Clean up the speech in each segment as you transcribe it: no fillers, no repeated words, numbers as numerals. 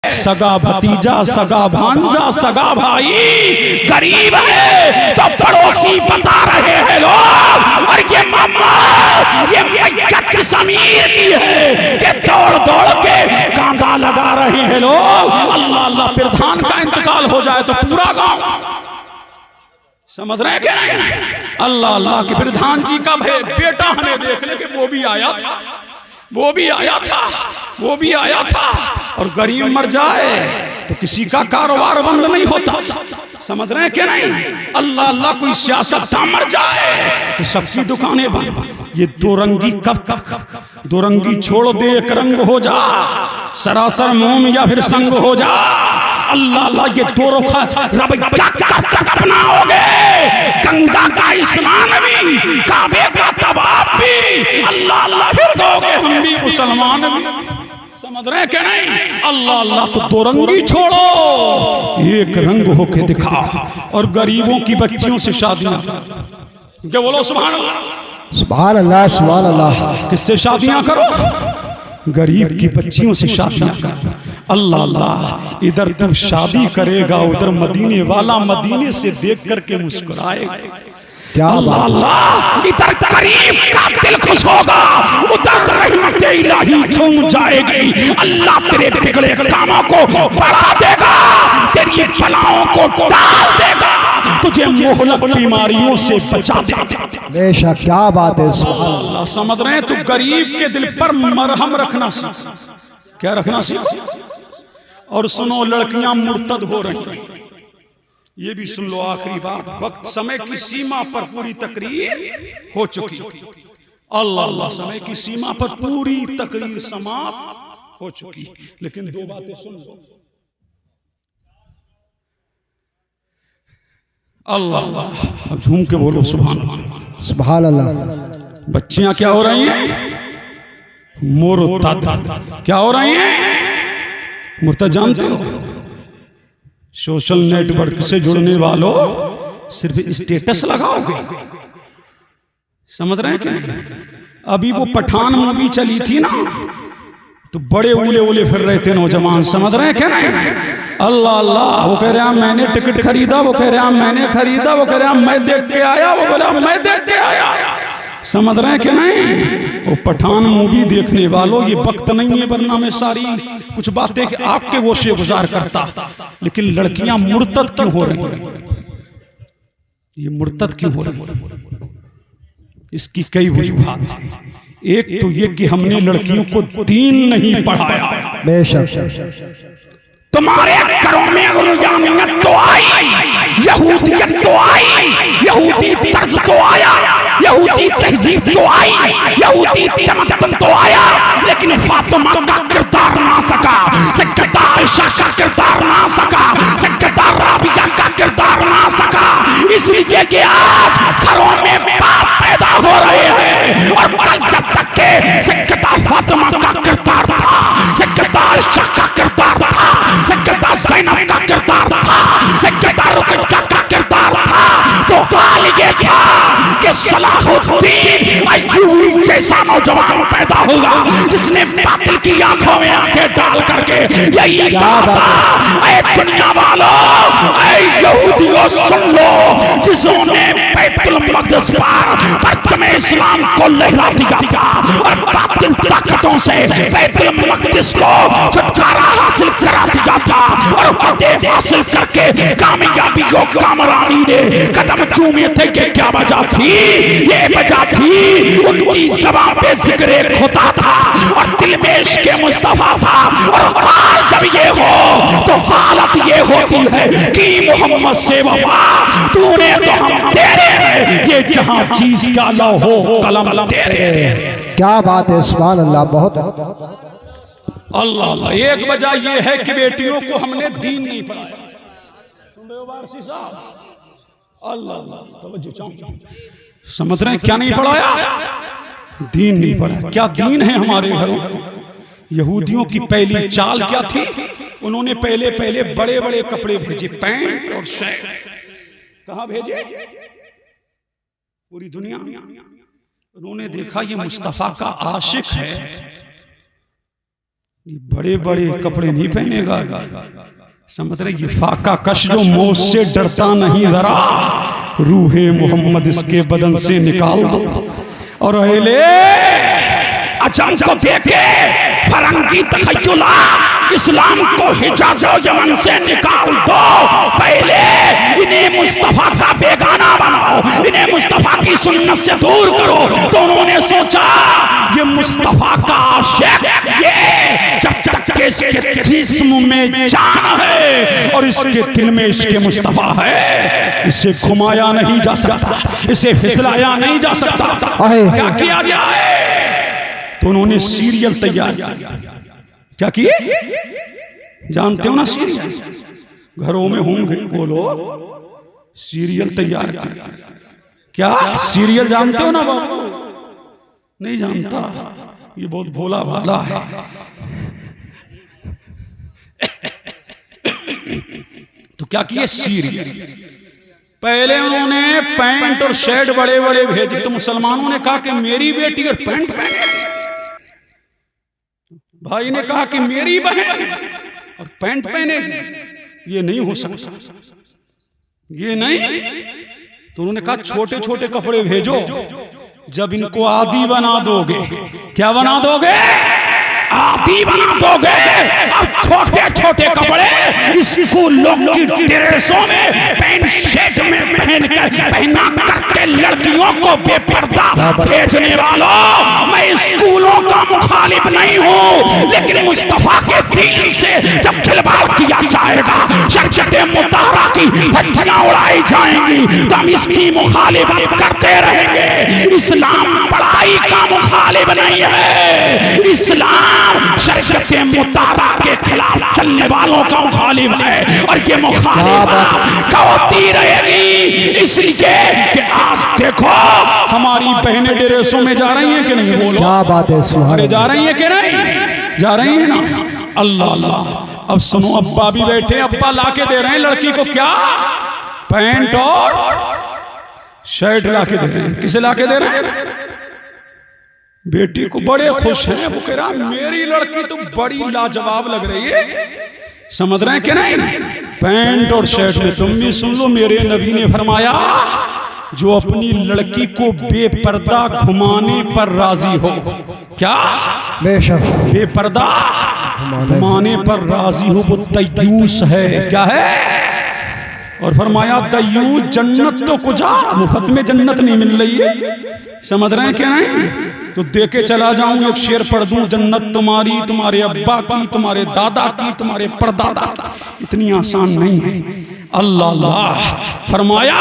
सगा भतीजा, सगा भांजा, सगा भाई गरीब है तो पड़ोसी बता रहे हैं लोग, और ये मामा ये मैयत किस अमीर की है कि दौड़ दौड़ के कांधा लगा रहे हैं लोग। अल्लाह अल्लाह, प्रधान का इंतकाल हो जाए तो पूरा गांव, समझ रहे हैं क्या नहीं? अल्लाह अल्लाह के प्रधान जी का बेटा हमें देख ले कि वो भी आया था, वो भी आया था, वो भी आया था। और गरीब मर जाए तो किसी का कारोबार बंद नहीं होता, समझ रहे हैं क्या नहीं? अल्लाह अल्लाह, कोई सियासतदान मर जाए तो सबकी दुकानें बंद। ये दो रंगी कब तक? दो रंगी छोड़ दे, एक रंग हो जा, सरासर मोम या फिर संग हो जा। अल्लाह अल्लाह, ये दो रुखा रब क्या कब तक अपनाओगे? गंगा का स्नान भी, काबे का तवाफ भी, अल्लाह अल्लाह फिर कहोगे हम भी मुसलमान भी, समझ रहे हैं क्या नहीं? अल्लाह अल्लाह, तो दो रंगी छोड़ो, एक रंग होके दिखा। और गरीबों की बच्चियों से शादियां, क्या बोलो सुभान अल्लाह, सुभान अल्लाह, सुभान अल्लाह। किससे शादियां करो? गरीब की बच्चियों से शादियां कर। अल्लाह अल्लाह, इधर तू शादी करेगा, उधर मदीने वाला मदीने से देख करके मुस्कुराएगा। क्या अल्लाह अल्लाह, इधर गरीब का दिल खुश होगा, उधर रहमत इलाही झूम जाएगी। अल्लाह तेरे बिगड़े कामों को बढ़ा देगा, तेरी बलाओं को डाल देगा, तुझे मोहलक बीमारियों से बचा देगा। बेशक, क्या बात है, सुभान अल्लाह। समझ रहे हैं? तो गरीब के दिल पर मरहम रखना सीख। क्या रखना सीखो? और सुनो, लड़कियां मुर्तद हो रही हैं, ये भी सुन लो। आखिरी बात, वक्त समय की सीमा पर पूरी तकरीर हो चुकी। अल्लाह अल्लाह, समय की सीमा पर पूरी तकरीर समाप्त हो चुकी। लेकिन दो बातें सुन लो। अल्लाह अल्लाह, अब झूम के बोलो सुभान अल्लाह, सुभान अल्लाह। बच्चियां क्या हो रही हैं? मुर्तद। क्या हो रही हैं? मुर्तद जानते हो? सोशल नेटवर्क से जुड़ने वालों सिर्फ स्टेटस लगाओगे, समझ रहे हैं क्या? अभी वो पठान मूवी चली थी ना, तो बड़े उले उले फिर रहे थे नौजवान, समझ रहे हैं क्या नहीं? अल्लाह अल्लाह, वो कह रहे हैं मैंने टिकट खरीदा, वो कह रहे हैं मैंने खरीदा, वो कह रहे हैं मैं देख के आया, वो बोला मैं देख के आया, समझ रहे हैं कि नहीं? वो पठान मूवी देखने वालों, ये वक्त नहीं है, वरना मैं सारी कुछ बातें कि आपके वो से गुजार करता। लेकिन लड़कियां मुर्तद क्यों हो रही हैं? ये मुर्तद क्यों हो रही हैं? इसकी कई वजूहात हैं। एक तो ये कि हमने लड़कियों को दीन नहीं पढ़ाया। बेशक, तुम्हारे घरों में रुजानियत तो आई, यहूदियत तो आई, यहूदी तर्ज तो आया, यहूदी तहजीब तो आई, यहूदी तमद्दुन तो आया, लेकिन फातिमा का किरदार ना सका, सैयदा आयशा का किरदार ना सका, सैयदा राबिया का किरदार ना सका। इसलिए कि आज घरों में बाप पैदा हो रहे हैं, और कल जब तक के सैयदा फातिमा का किरदार था, सैयदा आयशा का किरदार था, सैयदा ज़ैनब का किरदार था, सैयदा रुक़ैया का किरदार था, तो हाल ये था कि सलाहुद्दीन अय्यूबी जैसा नौजवान पैदा होगा जिसने बातिल की आंखों में आंखें डाल करके यही कहा था, ऐ दुनिया वालों, ऐ यहूदियों सुन लो, जिन्होंने बैतुल मक़दिस पर परचम इस्लाम को लहरा दिया था और बातिल ताकतों से बैतुल मक़दिस को छुटकारा हासिल करा दिया था, और फतेह हासिल करके कामयाबी को कामरानी ने कदम चूमे थे कि क्या वजह थी? ये वजह थी उनकी ज़बान पे जिक्र खुदा था और दिल में इश्क़ मुस्तफ़ा था। और हाल जब ये हो तो हालत ये होती है कि मोहम्मद से वफा तूने तो हम तेरे हैं, ये जहां चीज का लौहो कलम तेरे। क्या बात है, सुभान अल्लाह। बहुत अल्लाह अल्लाह, एक वजह यह है कि बेटियों को हमने दीन नहीं पढ़ाया। सुन रहे हो वारसी साहब? अल्लाह अल्लाह, तवज्जो चाहूं, समझ रहे हैं क्या नहीं पढ़ाया? दीन नहीं पढ़ाया। क्या दीन है हमारे घरों में? यहूदियों की पहली चाल क्या थी? उन्होंने पहले पहले बड़े बड़े कपड़े भेजे, पैंट और शर्ट। कहां भेजे? पूरी दुनिया। उन्होंने देखा ये मुस्तफा का आशिक है, बड़े बड़े कपड़े नहीं पहनेगा, समझ रहे, ये फाका कश जो मौत से डरता नहीं जरा, रूहे मोहम्मद इसके बदन से निकाल दो। और अहले अजम को देखे फरंगी तखय्युला, इस्लाम को हिजाज और यमन से निकाल दो। पहले इन्हें मुस्तफा का बेगाना बनाओ, इन्हें मुस्तफा की सुन्नत से दूर करो। तो उन्होंने सोचा ये मुस्तफा का आशिक, ये जब तक के इसके जिस्म में जान है और इसके दिल में इसके मुस्तफा है, इसे घुमाया नहीं जा सकता, इसे फिसलाया नहीं जा सकता। क्या किया जाए? तो उन्होंने सीरियल तैयार किया। क्या किए? जानते हो ना सीरियल, घरों में होंगे, बोलो, सीरियल तैयार किया। क्या सीरियल जानते हो ना बाबू? नहीं जानता, ये बहुत भोला भाला है। तो क्या किए? सीरियल। पहले उन्होंने पैंट और शर्ट बड़े बड़े भेजे, तो मुसलमानों ने कहा कि मेरी बेटी और पैंट पहने, भाई ने कहा कि मेरी बहन और पैंट पहनेगी, ये नहीं हो सकता, ये नहीं। तो उन्होंने कहा छोटे छोटे कपड़े भेजो, जब इनको आदी बना दोगे, क्या बना दोगे? आदी बना दोगे। अब छोटे छोटे कपड़े स्कूलों की ड्रेसों में, पैंट शर्ट में पहना करके लड़कियों को बेपर्दा भेजने वालों, मैं स्कूलों का मुखालिफ नहीं हूँ, लेकिन मुस्तफा के दीन से जब खिलवाड़ किया जाएगा, शरीयत मुताहरा की धज्जियां उड़ाई जाएंगी, तो हम इसकी मुखालिफत करते रहेंगे। इस्लाम पढ़ाई का मुखालिफ नहीं है, इस्लाम शरीयत मुताहरा के खिलाफ चलने वालों का मुखालिफ है, और ये मुखालिफत होती रहेगी। इसलिए कि आज देखो हमारी बहनें ड्रेसों में जा रही हैं कि नहीं? बोलो, क्या बात है, सुभान अरे जा रही हैं कि नहीं? जा रही हैं ना। अल्लाह अल्लाह। अब सुनो, अब्बा भी बैठे, अब्बा लाके दे रहे हैं लड़की को, क्या? पैंट और शर्ट लाके दे रहे हैं। किसे लाके दे रहे हैं? बेटी को। बड़े खुश हैं, वो कह रहा मेरी लड़की तो बड़ी लाजवाब लग रही है, समझ रहे हैं कि नहीं? पैंट और शर्ट में। तुम भी सुन लो, मेरे नबी ने फरमाया जो अपनी लड़की को बेपर्दा घुमाने पर राजी हो, क्या? बेशक, बेपर्दा घुमाने पर राजी हो, वो तय्यूस है। क्या है? और फरमाया तय्यूस जन्नत तो कुछ मुफ्त में जन्नत नहीं मिल रही है, समझ रहे हैं क्या? नहीं तो देके चला जाऊं, एक शेर पढ़ दूं, जन्नत तुम्हारी, तुम्हारे अब्बा की, तुम्हारे दादा की, तुम्हारे परदादा की। इतनी आसान नहीं है। अल्लाह अल्लाह। फरमाया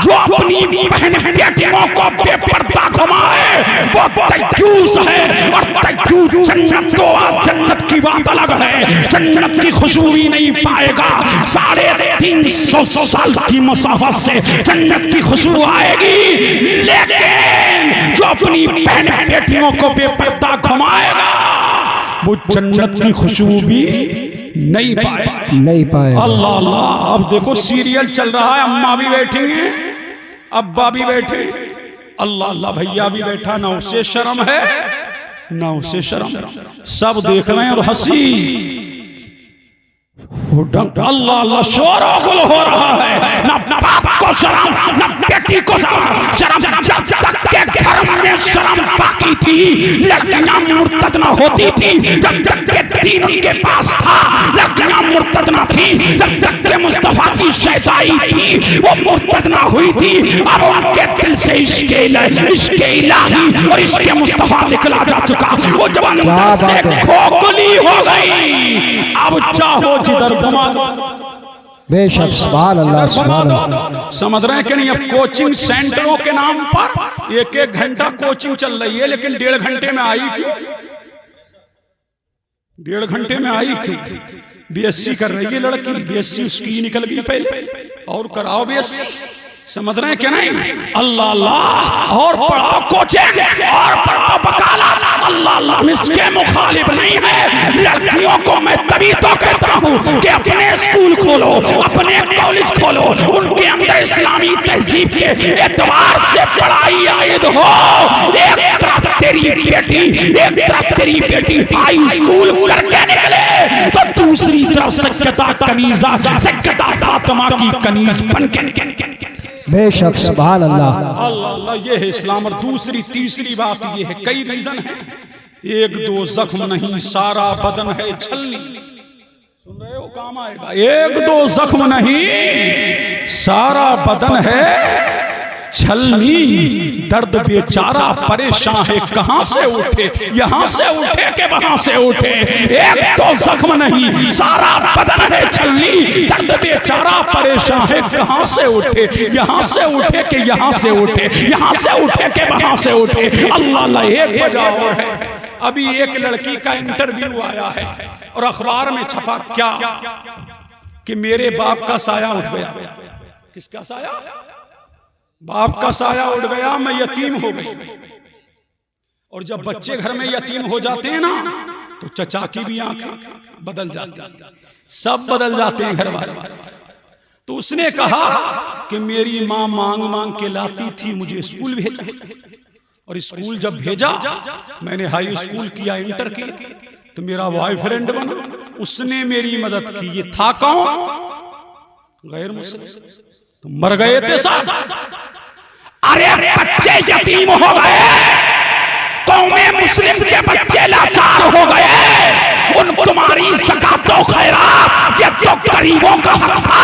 जो अपनी बहन बेटियों को बेपर्दा घुमाए वो तय्यूस है, और तय्यूस जन्नत तो जन्नत की बात अलग है, जन्नत की खुशबू भी नहीं पाएगा। 350 साल की मसाफत से जन्नत की खुशबू आएगी, लेकिन जो अपनी बहन बेटियों को बेपर्दा घुमाएगा वो जन्नत की खुशबू भी नहीं पाए। अल्लाह अल्लाह। अब देखो सीरियल चल रहा है, अम्मा भी बैठी हैं, अब्बा भी बैठे, अल्लाह अल्लाह, भैया भी बैठा, ना उसे शर्म है ना उसे शर्म, सब देख रहे हैं और हंसी। अल्लाह अल्लाह, शोरो गुल हो रहा है, ना बाप को शर्म ना बेटी को शर्म। जब तक के घर में शर्म बाकी थी, लड़कियां मुर्तद ना होती थी, जब तक के दीन उनके पास था लड़कियां मुर्तद ना थी, जब तक के मुस्तफा की शैताई थी वो मुर्तद ना हुई थी। अब उनके दिल से इश्क़े इलाही और इश्क़े मुस्तफा निकला जा चुका, वो जब अंदर से खोखली हो गई, अब चाहो जिधर घुमा दो। बेशक, सुभान अल्लाह, सुभान अल्लाह। समझ रहे हैं कि नहीं? अब कोचिंग सेंटरों के नाम पर 1-1 घंटा कोचिंग चल रही है, लेकिन 1.5 घंटे में आई क्यों? 1.5 घंटे में आई क्यों? BSc कर रही है लड़की, BSc उसकी निकल गई पहले, और कराओ BSc। समझ रहे हैं कि नहीं? अल्लाह अल्लाह और पढ़ाओ कोचिंग और पढ़ाओ वकालत। अल्लाह अल्लाह इसके मुखालिफ नहीं है। लड़कियों को मैं तभी तो कहता हूँ कि अपने स्कूल खोलो, अपने कॉलेज खोलो, उनके अंदर इस्लामी तहजीब के एतबार से पढ़ाई आयद हो। एक तरफ तेरी बेटी, एक तरफ तेरी बेटी हाई स्कूल करके निकले तो दूसरी तरफ सक्कता कनीजा, सक्कता फातिमा की कनीज बन के निकले। बेशक सुभान अल्लाह। अल्लाह अल्लाह, ये है इस्लाम। और दूसरी तीसरी बात ये है, कई रीजन है, एक दो जख्म नहीं सारा बदन है छलनी। सुन रहे हो? काम आएगा। एक दो जख्म नहीं सारा बदन है छलनी। दर्द बेचारा परेशान है, कहां से उठे, यहां से उठे के वहां से उठे। एक तो जख्म नहीं सारा बदन है छलनी। दर्द बेचारा परेशान है, कहां से उठे, यहां से उठे के यहां से उठे, यहां से उठे के वहां से उठे। अल्लाह अल्लाह, एक वजह और है। अभी एक लड़की का इंटरव्यू आया है और अखबार में छपा क्या कि मेरे बाप का साया उठ गया। किसका साया? बाप का साया उठ गया, मैं यतीम हो गई। और जब बच्चे घर में यतीम हो जाते हैं ना तो चचा की भी आंखें बदल जाती हैं, सब बदल जाते हैं घर वाले। तो उसने कहा कि मेरी माँ मांग मांग के लाती थी, मुझे स्कूल भेजा। और स्कूल जब भेजा, मैंने हाई स्कूल किया, इंटर किया, तो मेरा बॉयफ्रेंड बना, उसने मेरी मदद की। ये था कौन? गैर मुस्लिम। तो मर गए थे साहब। अरे बच्चे यतीम हो गए, कौमे मुस्लिम के बच्चे लाचार हो गए। उन तुम्हारी ज़कातो खैरात, ये तो गरीबों का हक था,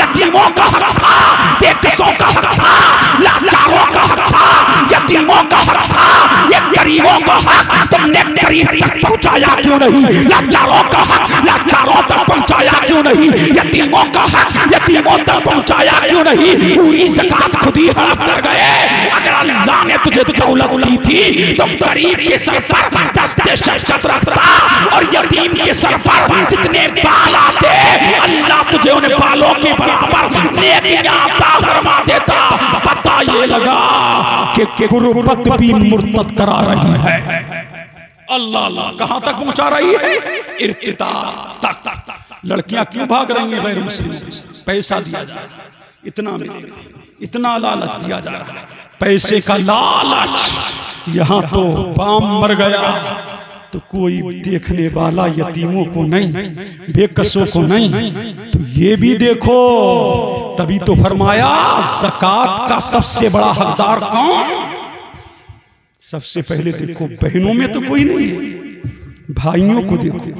यतीमों का हक था, बेकसों का हक था, लाचारों का हक था, यतीमों का हक था, ये गरीबों का हक तुमने गरीब तक पहुंचाया क्यों नहीं? लाचारों का हक लाचारों तक पहुंचाया क्यों नहीं? यतीमों का हक यतीमों तक पहुंचाया क्यों नहीं? पूरी ज़कात खुद ही हड़प कर गए। अगर अल्लाह ने तुझे दौलत दी थी तो गरीब के सर पर दस्ते शफ़क़त रखता और यतीम के सर पर जितने बाल आते अल्लाह तुझे उन बालों के बराबर नेकियां अता फरमा देता। पता ये लगा कि गुर्बत भी मुर्तद करा रही है। अल्लाह अल्लाह, कहां तक पहुंचा रही है? इर्तिदा तक। लड़कियां क्यों भाग रही हैं गैर मुस्लिमों के साथ? पैसा दिया जा रहा है, इतना मिलेगा, इतना लालच दिया जा रहा है, पैसे का लालच। यहां तो बाम मर गया तो कोई देखने वाला यतीमों को नहीं, बेकसों को नहीं। तो ये भी देखो, तभी तो फरमाया ज़कात का सबसे बड़ा हकदार कौन? सबसे पहले देखो, बहनों में तो कोई नहीं है, भाइयों को देखो,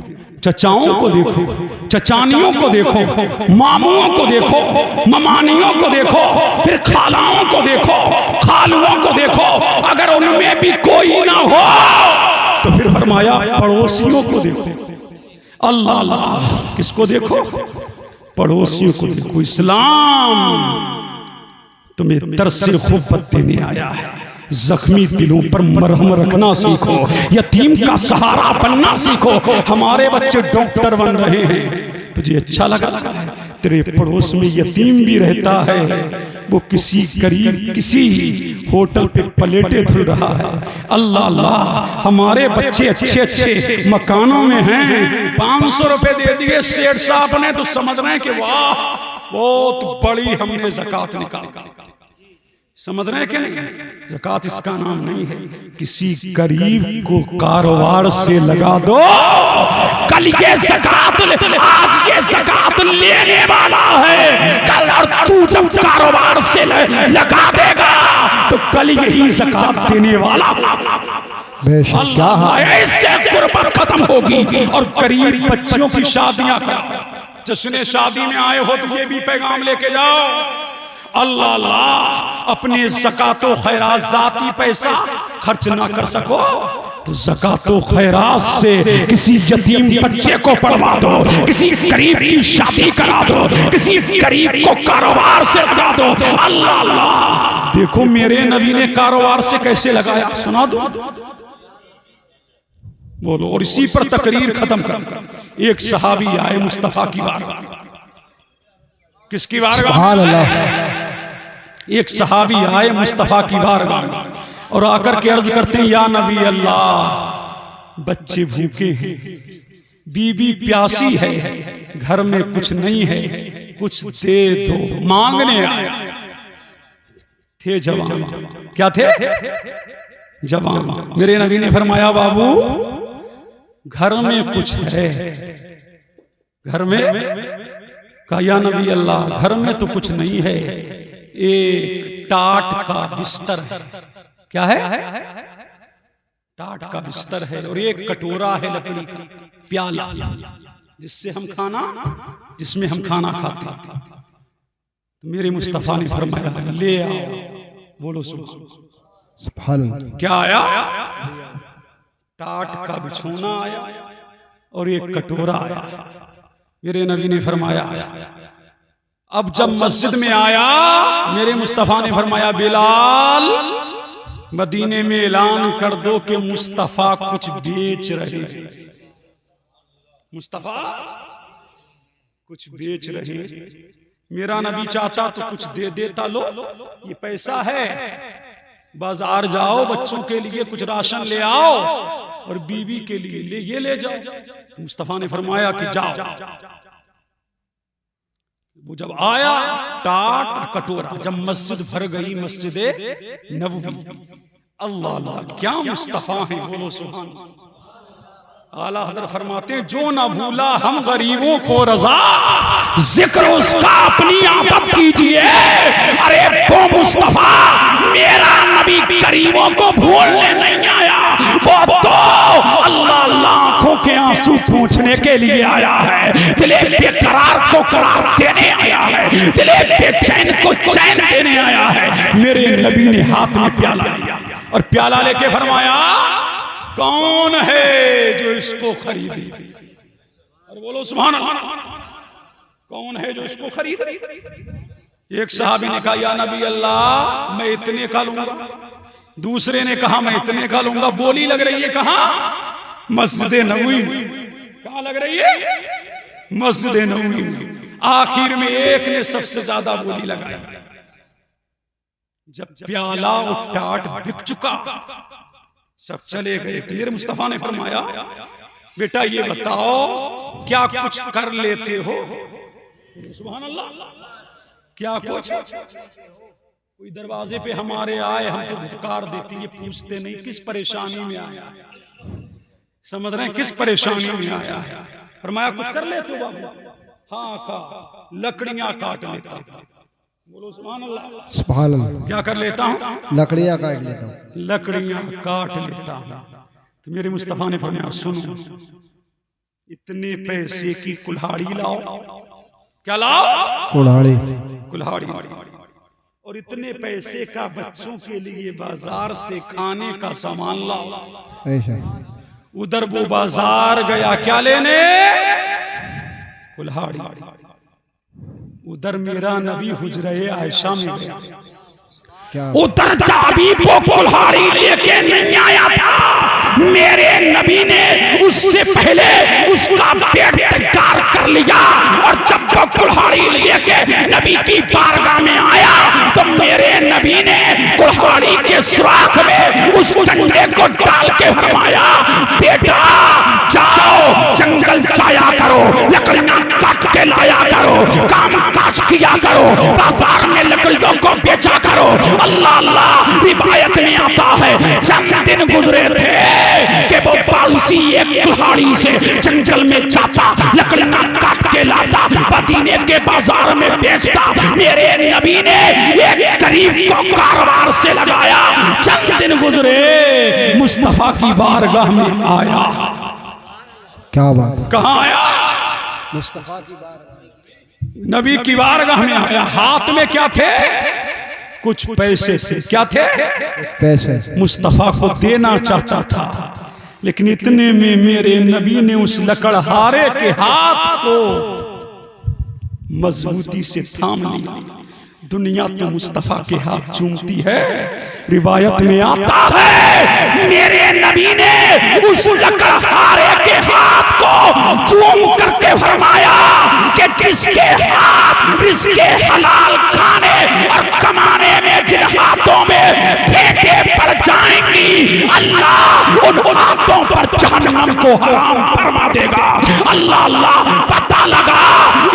चचाओं को देखो, चचानियों को देखो, मामुओं को देखो, ममानियों को देखो, फिर खालाओं को देखो, खालुओं को देखो। अगर उनमें भी कोई ना हो तो फिर फरमाया पड़ोसियों को देखो। अल्लाह अल्लाह, किसको देखो? पड़ोसियों को देखो। इस्लाम तुम्हें तरस खुब्बत देने आया है। जख्मी दिलों पर मरहम रखना सीखो, यतीम का सहारा बनना सीखो। हमारे बच्चे डॉक्टर बन रहे हैं, तुझे अच्छा लगा है? तेरे पड़ोस में यतीम भी रहता है, वो किसी गरीब किसी होटल पे प्लेटें धुल रहा है। अल्लाह अल्लाह, हमारे बच्चे अच्छे अच्छे मकानों में हैं। 500 रुपए दे दिए सेठ साहब ने तो समझ रहे हैं कि वाह बहुत बड़ी हमने ज़कात निकाली। समझ रहे हैं कि नहीं? ज़कात इसका नाम नहीं है। किसी गरीब को कारोबार से लगा दो, कल ये ज़कात, आज ये ज़कात लेने वाला है कल, और तू जब कारोबार से लगा देगा तो कल यही ज़कात देने वाला। अल्लाह, ऐसे गुर्बत खत्म होगी। और गरीब बच्चियों की शादियां करो, जश्न शादी में आए हो तो ये भी पैगाम लेके जाओ। अल्लाह अल्लाह, अपने ज़कातो खैरात ज़ाती पैसा खर्च ना कर सको तो ज़कातो खैरात से किसी यतीम बच्चे को पढ़वा दो, किसी गरीब की शादी करा दो, किसी गरीब को कारोबार से लगा दो। अल्लाह अल्लाह, देखो मेरे नबी ने कारोबार से कैसे लगाया, सुना दो, बोलो। और इसी पर तकरीर खत्म कर। एक सहाबी आए मुस्तफा की बारगाह। किसकी बारगाह? एक सहाबी आए मुस्तफ़ा की बारगाह में और आकर के अर्ज करते हैं, या नबी अल्लाह, बच्चे भूखे हैं, बीबी प्यासी है, घर में कुछ नहीं है, कुछ दे दो। मांगने आए थे जवान। क्या थे? जवान। मेरे नबी ने फरमाया, बाबू घर में कुछ है। घर में कहा, या नबी अल्लाह, घर में तो कुछ नहीं है, एक टाट का बिस्तर है। क्या है? टाट का बिस्तर है और एक कटोरा है लकड़ी का, प्याला, जिसमें हम खाना खाते हैं। तो मेरे मुस्तफा ने फरमाया, ले आओ। बोलो सुभान अल्लाह। क्या आया? टाट का बिछोना आया और एक कटोरा आया। मेरे नबी ने फरमाया, अब जब मस्जिद में आया, मेरे मुस्तफा ने फरमाया, बिलाल, मदीने में ऐलान कर दो कि मुस्तफा कुछ बेच रहे हैं। मुस्तफा कुछ बेच रहे हैं। मेरा नबी चाहता तो कुछ दे देता, लो ये पैसा है, बाजार जाओ, बच्चों के लिए कुछ राशन ले आओ और बीवी के लिए ये ले जाओ। तो मुस्तफा ने फरमाया कि जाओ। वो जब आया, टाट और कटोरा, जब मस्जिद भर गई, मस्जिदे नबवी। अल्लाह अल्लाह, क्या मुस्तफा है। बोलो सुभान अल्लाह। आला हज़रत फरमाते हैं, जो ना भूला हम गरीबों को रजा, जिक्र उसका अपनी आदत कीजिए। अरे वो मुस्तफा, मेरा नबी गरीबों को भूलने नहीं आया, वो तो अल्लाह आंखों के आंसू पूछने के लिए आया है, दिले बेकरार को करार देने आया है, दिले बेचैन को चैन देने आया है। मेरे नबी ने हाथ में प्याला लिया और प्याला लेके फरमाया, कौन है जो इसको खरीदे? और बोलो सुभान अल्लाह। कौन है जो इसको खरीदे? एक सहाबी ने कहा, या नबी अल्लाह, मैं इतने का लूंगा। दूसरे ने कहा, मैं इतने का लूंगा। बोली लग रही है कहाँ? मस्जिद नबवी। कहाँ लग रही है? मस्जिद नबवी में। आखिर में एक ने सबसे ज्यादा बोली लगाई। जब प्याला और टाट बिक चुका, सब चले गए, तो मेरे मुस्तफा ने फरमाया, बेटा ये बताओ, क्या कुछ कर लेते हो? सुभान अल्लाह। क्या कुछ? कोई दरवाजे पे हमारे आए, हम तो धुतकार देते, ये पूछते नहीं किस परेशानी में आया। समझ रहे हैं? किस परेशानी में आया है। फरमाया, कुछ कर लेते हो बाबू? हाँ का, लकड़ियां काट लेता हूं। बोलो सुभान अल्लाह। सुभान अल्लाह। क्या कर लेता हूँ? लकड़ियां काट लेता हूँ। लकड़ियां काट लेता हूँ। तो मेरे मुस्तफा ने फरमाया, सुनो, इतने पैसे की कुल्हाड़ी लाओ। क्या लाओ? कुल्हाड़ी। कुल्हाड़ी। और इतने पैसे का बच्चों के लिए बाजार से खाने का सामान लाओ। ऐसा। उधर वो बाजार गया, क्या लेने? कुल्हाड़ी। उधर मेरा नबी हुजरे आयशा में गया, उधर जाबी वो कुल्हाड़ी लेके नहीं आया था। मेरे नबी ने उससे पहले उसका पेट तैयार कर लिया, और जब वो कुल्हाड़ी लेके नबी की बारगाह में आया, तो मेरे नबी ने कुल्हाड़ी के सुराख में उस डंडे को डाल के फरमाया, बेटा जाओ जंगल जाया करो, लकड़ियां काट के लाया करो, काम काज किया करो, बाजार में लकड़ियों को बेचा करो। अल्लाह अल्लाह। रिवायत में आता है, चंद दिन गुजरे थे कि वो बासी एक कुल्हाड़ी से जंगल में जाता, लकड़ियां काट के लाता, मदीने के बाजार में बेचता। मेरे नबी ने एक गरीब को कारोबार से लगाया। चंद दिन गुजरे, मुस्तफा की बारगाह में आया। क्या बात? कहाँ आया? मुस्तफा की बारगाह, नबी की बारगाह में आया। हाथ में क्या थे? कुछ पैसे थे। क्या थे? पैसे। मुस्तफा को देना चाहता था, लेकिन इतने में मेरे नबी ने उस लकड़हारे के हाथ को मजबूती से थाम लिया। दुनिया तो मुस्तफा के हाथ चूमती है। रिवायत में आता है, मेरे नबी ने उस लकड़हारे के हाथ को चूम करके फरमाया कि किसके हाथ रिज़्क़े हलाल खाने और कमाने में जिन हाथों में फेंटे पड़ जाएंगी, अल्लाह उन हाथों पर जहन्नम को हराम फरमा देगा। अल्लाह अल्लाह, पता लगा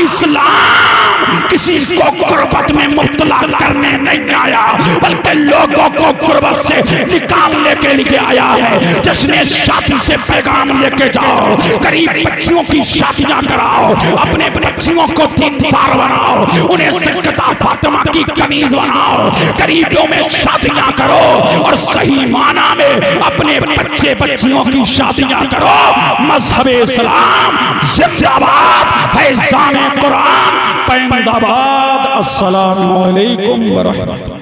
इस्लाम किसी को गुर्बत में मुब्तला करने नहीं आया, बल्कि लोगों को गुर्बत से निकालने के लिए आया है। जश्न शादी से पैगाम लेके जाओ, गरीब बच्चियों की शादियां कराओ, अपने बच्चियों को दीनदार बनाओ, उन्हें सदका फातिमा की कनीज बनाओ, गरीबों में शादियां करो और सही माना में अपने बच्चे बच्चियों की शादियां करो। मजहब इस्लाम जिंदाबाद, फैज़ान कुरान पैंदाबाद। अस्सलामु अलैकुम व रहमतुल्लाह।